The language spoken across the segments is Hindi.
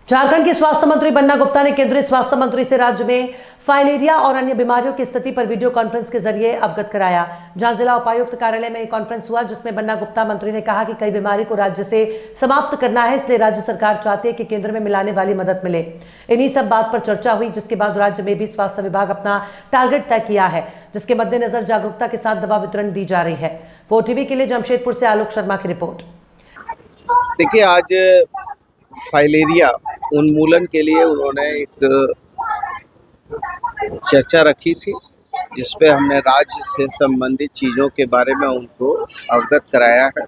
झारखंड के स्वास्थ्य मंत्री बन्ना गुप्ता ने केंद्रीय स्वास्थ्य मंत्री से राज्य में फाइलेरिया और अन्य बीमारियों की स्थिति पर वीडियो कॉन्फ्रेंस के जरिए अवगत कराया। जहां जिला उपायुक्त कार्यालय में एक कॉन्फ्रेंस हुआ, जिसमें बन्ना गुप्ता मंत्री ने कहा कि कई बीमारी को राज्य से समाप्त करना है, इसलिए राज्य सरकार चाहती है कि केंद्र में मिलाने वाली मदद मिले। इन्हीं सब बात पर चर्चा हुई, जिसके बाद राज्य में भी स्वास्थ्य विभाग अपना टारगेट तय किया है, जिसके मद्देनजर जागरूकता के साथ दवा वितरण दी जा रही है। 4TV के लिए जमशेदपुर से आलोक शर्मा की रिपोर्ट। देखिए, आज फाइलेरिया उन्मूलन के लिए उन्होंने एक चर्चा रखी थी, जिसपे हमने राज्य से संबंधित चीज़ों के बारे में उनको अवगत कराया है।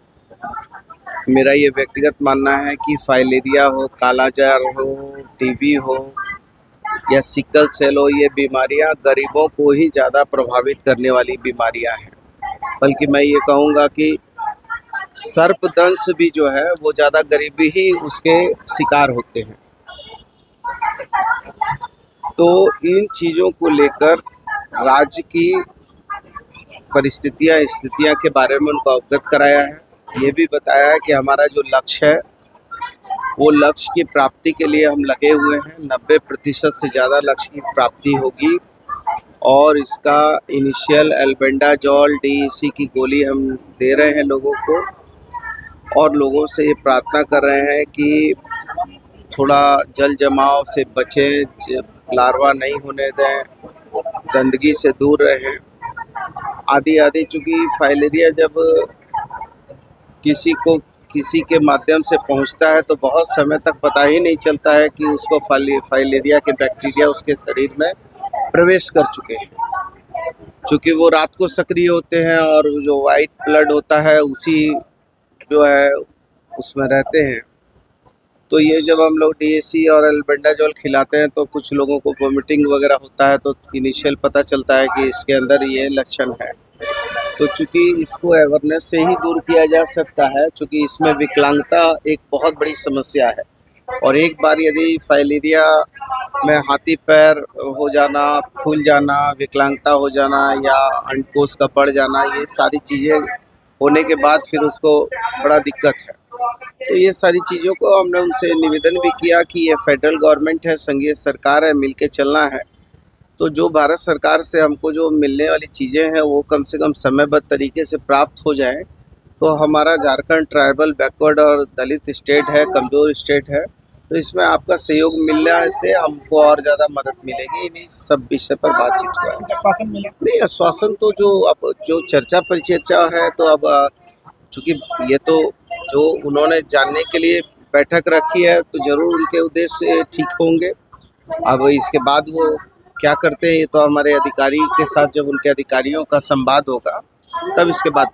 मेरा ये व्यक्तिगत मानना है कि फाइलेरिया हो, कालाजार हो, टीबी हो या सिकल सेल हो, ये बीमारियां गरीबों को ही ज़्यादा प्रभावित करने वाली बीमारियां हैं। बल्कि मैं ये कहूँगा कि सर्पदंश भी जो है वो ज़्यादा गरीबी ही उसके शिकार होते हैं। तो इन चीज़ों को लेकर राज्य की स्थितियां के बारे में उनको अवगत कराया है। ये भी बताया है कि हमारा जो लक्ष्य है वो लक्ष्य की प्राप्ति के लिए हम लगे हुए हैं। 90% से ज़्यादा लक्ष्य की प्राप्ति होगी और इसका इनिशियल एल्बेंडाजोल DEC की गोली हम दे रहे हैं लोगों को, और लोगों से ये प्रार्थना कर रहे हैं कि थोड़ा जल जमाव से बचें, लार्वा नहीं होने दें, गंदगी से दूर रहें, आदि। चूँकि फाइलेरिया जब किसी के माध्यम से पहुंचता है तो बहुत समय तक पता ही नहीं चलता है कि उसको फाइलेरिया के बैक्टीरिया उसके शरीर में प्रवेश कर चुके हैं। चूँकि वो रात को सक्रिय होते हैं और जो वाइट ब्लड होता है उसी जो है उसमें रहते हैं। तो ये जब हम लोग DEC और एल्बेंडाजोल खिलाते हैं तो कुछ लोगों को वोमिटिंग वगैरह होता है, तो इनिशियल पता चलता है कि इसके अंदर ये लक्षण है। तो चूँकि इसको अवेयरनेस से ही दूर किया जा सकता है, चूँकि इसमें विकलांगता एक बहुत बड़ी समस्या है, और एक बार यदि फाइलेरिया में हाथी पैर हो जाना, फूल जाना, विकलांगता हो जाना या अंडकोश का बढ़ जाना, ये सारी चीज़ें होने के बाद फिर उसको बड़ा दिक्कत है। तो ये सारी चीज़ों को हमने उनसे निवेदन भी किया कि ये फेडरल गवर्नमेंट है, संघीय सरकार है, मिलके चलना है। तो जो भारत सरकार से हमको जो मिलने वाली चीज़ें हैं वो कम से कम समयबद्ध तरीके से प्राप्त हो जाएं। तो हमारा झारखंड ट्राइबल, बैकवर्ड और दलित स्टेट है, कमज़ोर स्टेट है, तो इसमें आपका सहयोग मिलने से हमको और ज़्यादा मदद मिलेगी। इन्हीं सब विषय पर बातचीत हुआ है। आश्वासन मिला? नहीं, आश्वासन तो जो चर्चा परिचर्चा है, तो अब चूँकि ये तो जो उन्होंने जानने के लिए बैठक रखी है तो ज़रूर उनके उद्देश्य ठीक होंगे। अब इसके बाद वो क्या करते हैं ये तो हमारे अधिकारी के साथ, जब उनके अधिकारियों का संवाद होगा तब इसके बाद